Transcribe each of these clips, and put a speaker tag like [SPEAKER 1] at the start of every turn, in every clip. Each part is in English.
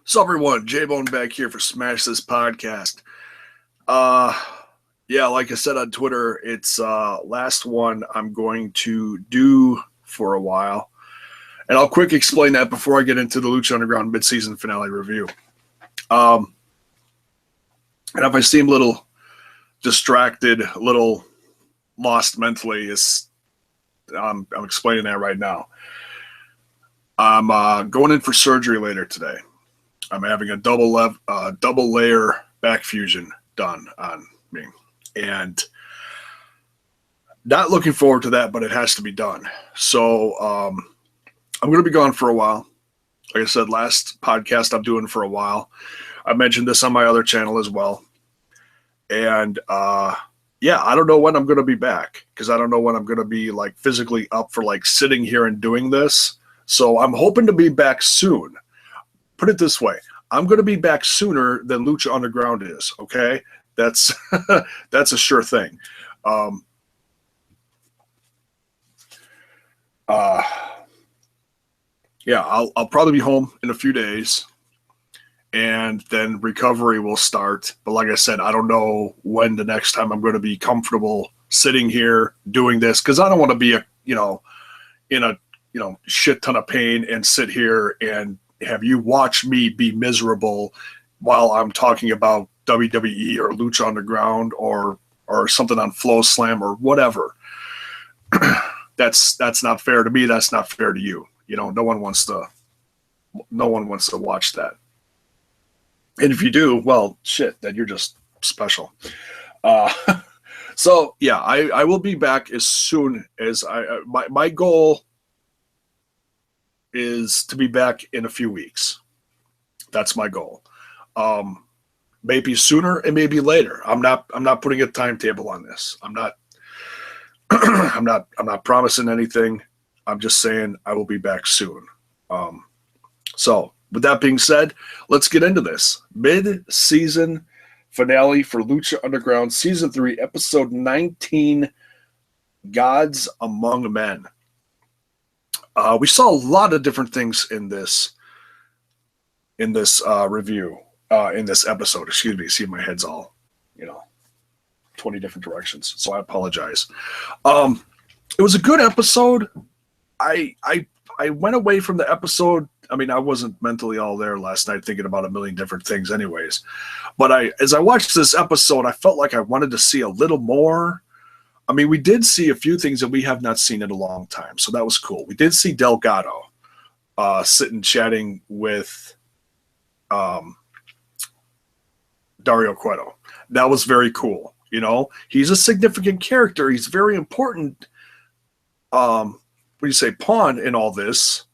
[SPEAKER 1] So everyone, J-Bone back here for Smash This Podcast. Yeah, like I said on Twitter, it's last one I'm going to do for a while. And I'll quick explain that before I get into the Lucha Underground mid-season finale review. And if I seem a little distracted, a little lost mentally, I'm explaining that right now. I'm going in for surgery later today. I'm having a double layer back fusion done on me, and not looking forward to that, but it has to be done. So I'm going to be gone for a while. Like I said, last podcast I'm doing for a while. I mentioned this on my other channel as well. And yeah, I don't know when I'm going to be back, because I don't know when I'm going to be like physically up for like sitting here and doing this. So I'm hoping to be back soon. Put it this way, I'm going to be back sooner than Lucha Underground is, okay? That's that's a sure thing. Yeah, I'll probably be home in a few days, and then recovery will start. But like I said, I don't know when the next time I'm going to be comfortable sitting here doing this, because I don't want to be in a shit ton of pain and sit here and have you watch me be miserable while I'm talking about WWE or Lucha Underground or something on Flow Slam or whatever. That's not fair to me. That's not fair to you. No one wants to watch that. And if you do, well, shit, then you're just special. So yeah, I will be back as soon as my goal is to be back in a few weeks. That's my goal. Maybe sooner and maybe later. I'm not putting a timetable on this. I'm not promising anything. I'm just saying I will be back soon. So with that being said, let's get into this mid-season finale for Lucha Underground Season 3, Episode 19, Gods Among Men. We saw a lot of different things in this review, in this episode. Excuse me. See, my head's all, 20 different directions. So I apologize. It was a good episode. I went away from the episode. I mean, I wasn't mentally all there last night thinking about a million different things anyways. But as I watched this episode, I felt like I wanted to see a little more. I mean, we did see a few things that we have not seen in a long time, so that was cool. We did see Delgado sitting chatting with Dario Cueto. That was very cool. He's a significant character. He's very important. What do you say, pawn in all this?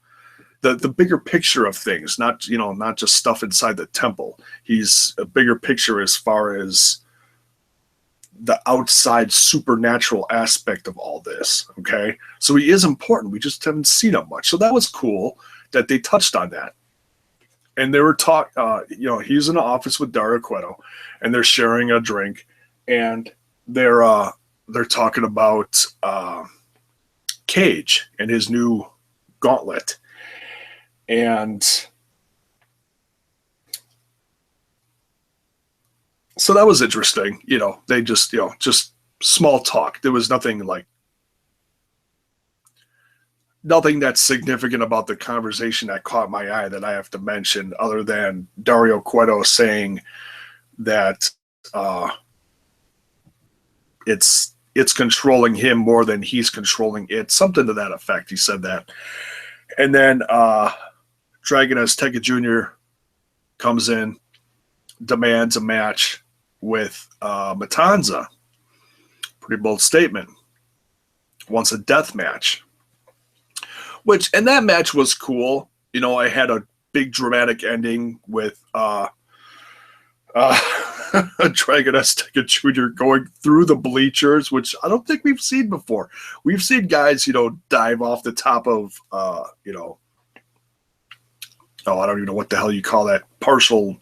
[SPEAKER 1] The bigger picture of things, not just stuff inside the temple. He's a bigger picture as far as the outside supernatural aspect of all this. Okay, so he is important. We just haven't seen him much, so that was cool that they touched on that. And they were he's in the office with Dario Cueto, and they're sharing a drink, and they're talking about Cage and his new gauntlet, and so that was interesting. They just small talk. There was nothing that's significant about the conversation that caught my eye that I have to mention, other than Dario Cueto saying that it's controlling him more than he's controlling it. Something to that effect. He said that. And then Dragon Azteca Jr. comes in, demands a match with Matanza. Pretty bold statement. Wants a death match. And that match was cool. I had a big dramatic ending with Dragon Azteca Jr. going through the bleachers, which I don't think we've seen before. We've seen guys, dive off the top of, I don't even know what the hell you call that, partial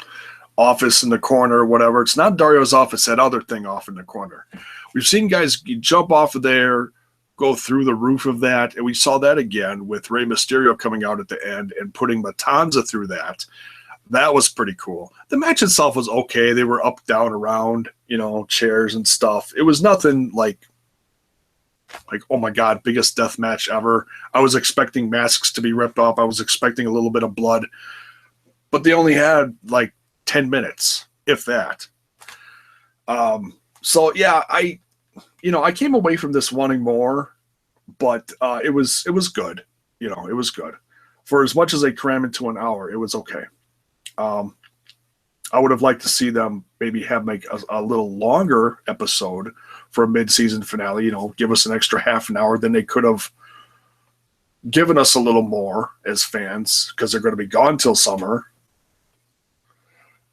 [SPEAKER 1] office in the corner or whatever. It's not Dario's office, that other thing off in the corner. We've seen guys jump off of there, go through the roof of that, and we saw that again with Rey Mysterio coming out at the end and putting Matanza through that. That was pretty cool. The match itself was okay. They were up, down, around, chairs and stuff. It was nothing like, oh my God, biggest death match ever. I was expecting masks to be ripped off. I was expecting a little bit of blood, but they only had like 10 minutes, if that. So yeah, I came away from this wanting more, but it was good. It was good. For as much as they cram into an hour, it was okay. I would have liked to see them maybe have a little longer episode for a mid-season finale, give us an extra half an hour. Then they could have given us a little more as fans because they're going to be gone till summer.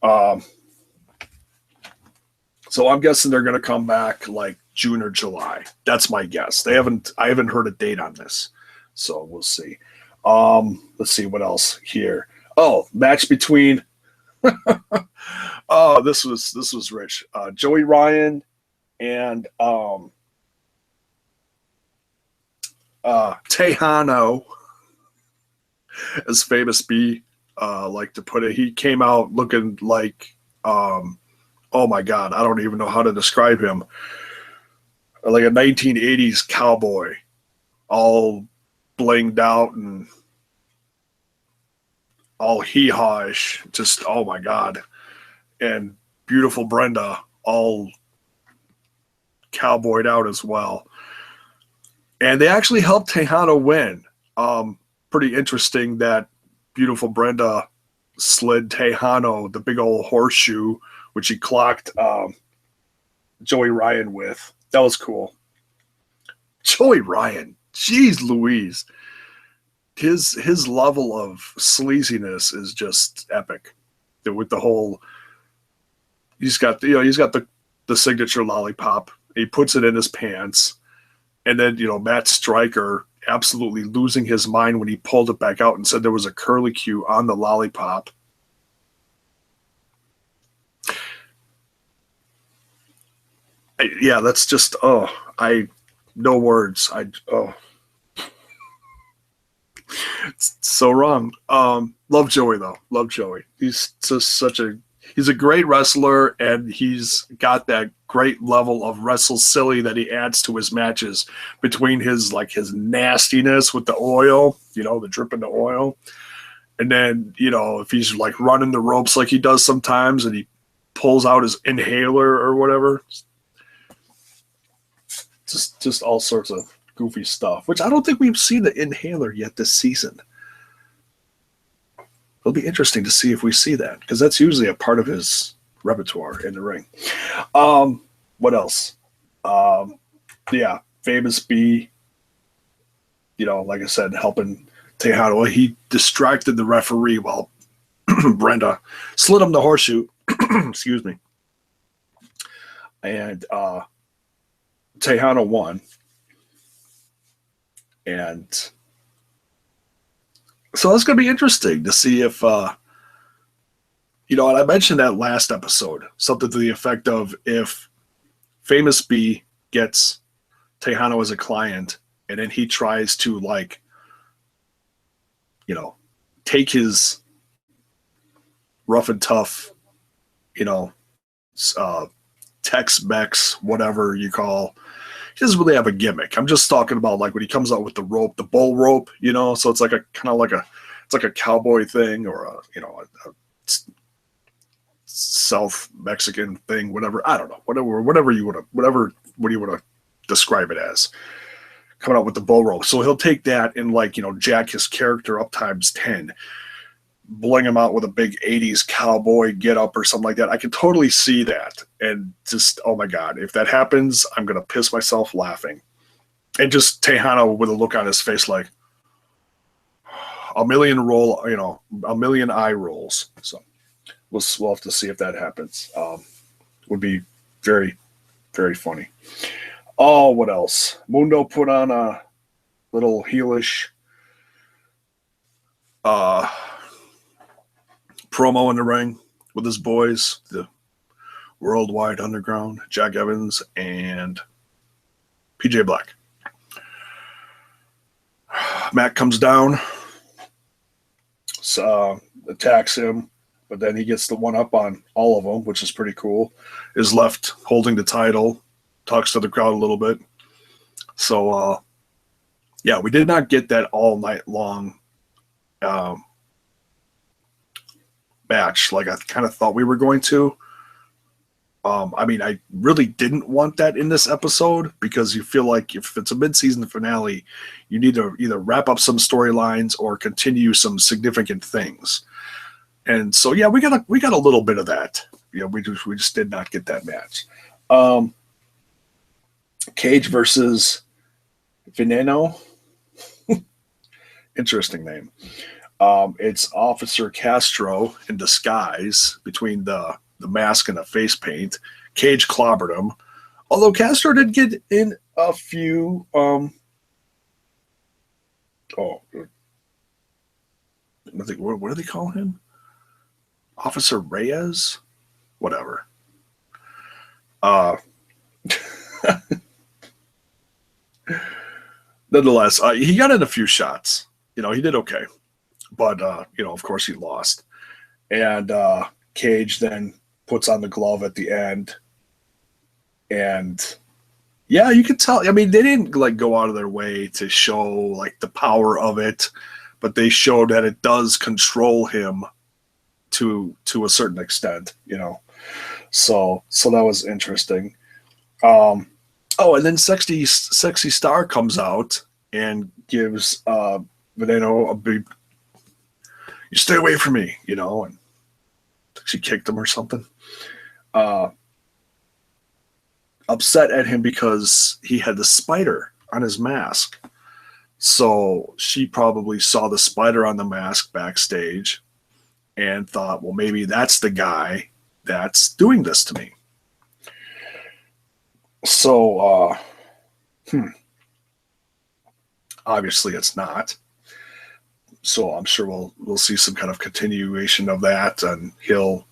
[SPEAKER 1] So I'm guessing they're going to come back like June or July. That's my guess. I haven't heard a date on this, so we'll see. Let's see what else here. Oh, match between. Oh, this was rich. Joey Ryan and Tejano, as Famous B like to put it. He came out looking like oh my God, I don't even know how to describe him. Like a 1980s cowboy, all blinged out and all hee-hawish, just oh my God. And beautiful Brenda, all cowboyed out as well. And they actually helped Tejano win. Pretty interesting that beautiful Brenda slid Tejano the big old horseshoe, which he clocked Joey Ryan with. That was cool. Joey Ryan, geez Louise. His level of sleaziness is just epic. With the whole, he's got the signature lollipop. He puts it in his pants, and then Matt Stryker absolutely losing his mind when he pulled it back out and said there was a curlicue on the lollipop. Yeah, that's just no words. It's so wrong. Love Joey though. Love Joey. He's just he's a great wrestler, and he's got that great level of wrestle silly that he adds to his matches between his nastiness with the oil, the drip in the oil. And then, if he's like running the ropes like he does sometimes and he pulls out his inhaler or whatever, just all sorts of goofy stuff, which I don't think we've seen the inhaler yet this season. It'll be interesting to see if we see that, because that's usually a part of his repertoire in the ring. What else? Yeah, Famous B, like I said, helping Tejano. He distracted the referee while Brenda slid him the horseshoe. Excuse me. And Tejano won. And so it's going to be interesting to see if, and I mentioned that last episode, something to the effect of if Famous B gets Tejano as a client and then he tries to take his rough and tough, Tex-Mex, whatever you call. He doesn't really have a gimmick. I'm just talking about when he comes out with the rope, the bull rope, so it's like a kind of like a cowboy thing or a South Mexican thing, whatever. I don't know, whatever you want to describe it as, coming out with the bull rope. So he'll take that and jack his character up times 10, bling him out with a big 80s cowboy get up or something like that. I can totally see that. And just, oh my God, if that happens, I'm going to piss myself laughing. And just Tejano with a look on his face like a million eye rolls. So we'll have to see if that happens. Would be very, very funny. Oh, what else? Mundo put on a little heelish promo in the ring with his boys, the Worldwide Underground, Jack Evans and PJ Black. Matt comes down, attacks him, but then he gets the one up on all of them, which is pretty cool. Is left holding the title, talks to the crowd a little bit. So, yeah, we did not get that all night long match like I kind of thought we were going to. I mean, I really didn't want that in this episode because you feel like if it's a mid-season finale, you need to either wrap up some storylines or continue some significant things. And so, yeah, we got a little bit of that. Yeah, we just did not get that match. Cage versus Veneno. Interesting name. It's Officer Castro in disguise between the mask and the face paint. Cage clobbered him. Although Castro did get in a few what do they call him? Officer Reyes? Whatever. Nonetheless, he got in a few shots. You know, he did okay. But, you know, of course he lost. And Cage then puts on the glove at the end. And, yeah, you could tell. I mean, they didn't, like, go out of their way to show, like, the power of it. But they showed that it does control him to a certain extent, you know. So that was interesting. And then Sexy Star comes out and gives Veneno a big, you stay away from me, you know, and she kicked him or something. Upset at him because he had the spider on his mask. So she probably saw the spider on the mask backstage and thought, well, maybe that's the guy that's doing this to me. So, obviously it's not. So I'm sure we'll see some kind of continuation of that, and he'll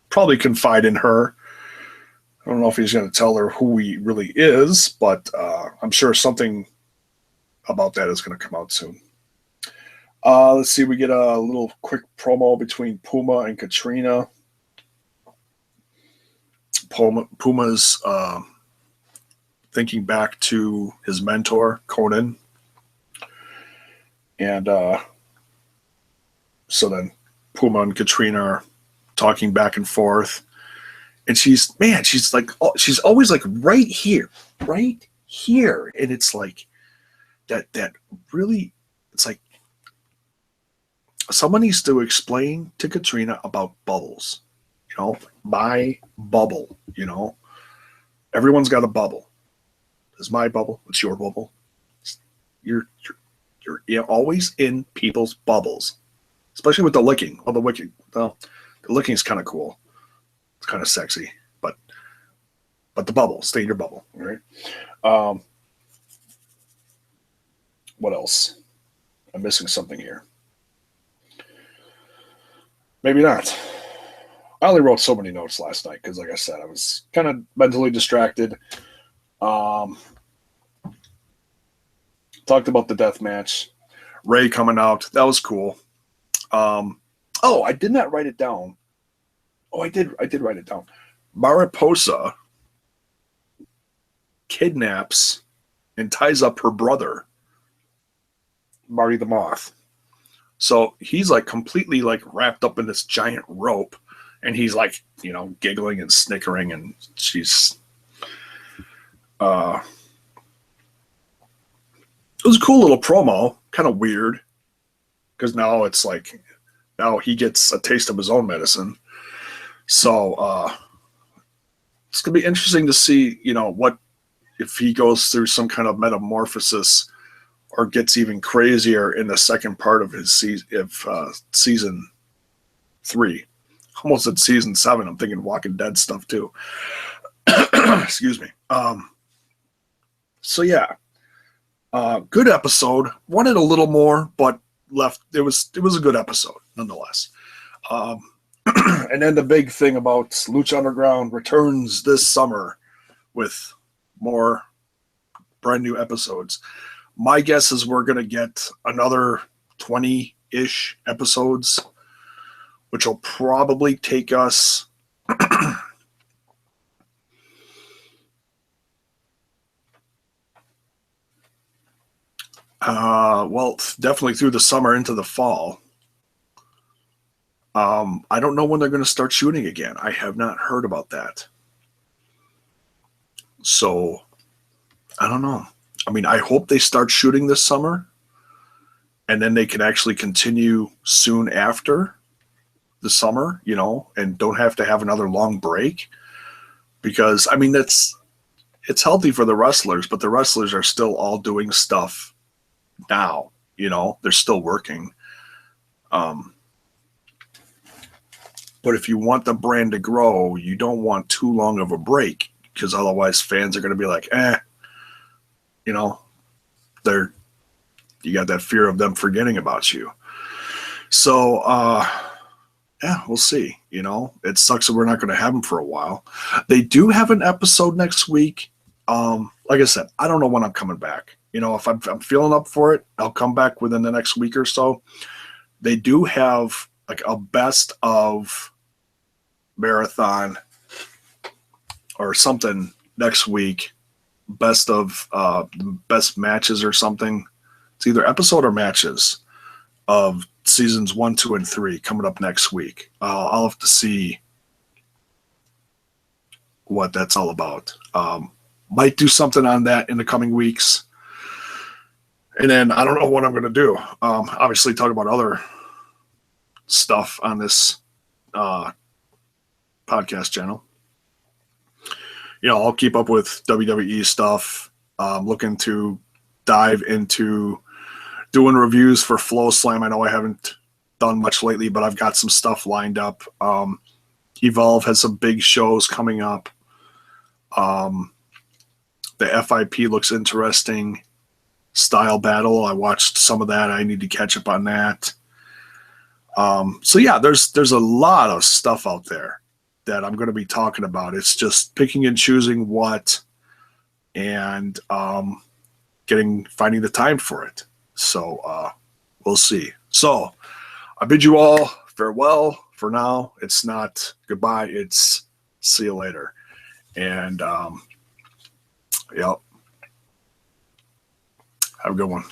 [SPEAKER 1] probably confide in her. I don't know if he's going to tell her who he really is, but I'm sure something about that is going to come out soon. Let's see, we get a little quick promo between Puma and Katrina. Puma's thinking back to his mentor, Conan. And so then Puma and Katrina are talking back and forth. And she's always like right here. And it's like that really, it's like someone needs to explain to Katrina about bubbles. You know, my bubble, you know. Everyone's got a bubble. It's my bubble. It's your bubble. You're always in people's bubbles, especially with the licking. Well, the licking is kind of cool. It's kind of sexy, but the bubble, stay in your bubble. All right. What else? I'm missing something here. Maybe not. I only wrote so many notes last night because, like I said, I was kind of mentally distracted. Talked about the death match. Ray coming out. That was cool. I did not write it down. Oh, I did write it down. Mariposa kidnaps and ties up her brother, Marty the Moth. So he's like completely like wrapped up in this giant rope, and he's like, you know, giggling and snickering, and she's it was a cool little promo, kind of weird, because now it's like now he gets a taste of his own medicine. So it's gonna be interesting to see, you know, what if he goes through some kind of metamorphosis or gets even crazier in the second part of his season 3. Almost at season 7. I'm thinking Walking Dead stuff too. Excuse me. So yeah, good episode. Wanted a little more, but left. It was a good episode nonetheless. And then the big thing about Lucha Underground returns this summer with more brand new episodes. My guess is we're going to get another 20-ish episodes which will probably take us well, definitely through the summer into the fall. I don't know when they're going to start shooting again. I have not heard about that. So I don't know. I mean, I hope they start shooting this summer and then they can actually continue soon after the summer, you know, and don't have to have another long break. Because, I mean, it's healthy for the wrestlers, but the wrestlers are still all doing stuff now, you know, they're still working. But if you want the brand to grow, you don't want too long of a break because otherwise fans are going to be like, you know, you got that fear of them forgetting about you. So, yeah, we'll see. You know, it sucks that we're not going to have them for a while. They do have an episode next week. Like I said, I don't know when I'm coming back. You know, if I'm feeling up for it, I'll come back within the next week or so. They do have like a best of marathon or something next week. Best of best matches or something. It's either episode or matches of seasons 1, 2, and 3 coming up next week. I'll have to see what that's all about. Might do something on that in the coming weeks. And then I don't know what I'm going to do. Obviously, talk about other stuff on this podcast channel. You know, I'll keep up with WWE stuff. Looking to dive into doing reviews for Flow Slam. I know I haven't done much lately, but I've got some stuff lined up. Evolve has some big shows coming up. The FIP looks interesting. Style Battle, I watched some of that. I need to catch up on that. So yeah, there's a lot of stuff out there that I'm going to be talking about. It's just picking and choosing what, and finding the time for it. So we'll see. So I bid you all farewell for now. It's not goodbye. It's see you later. And yep. Have a good one.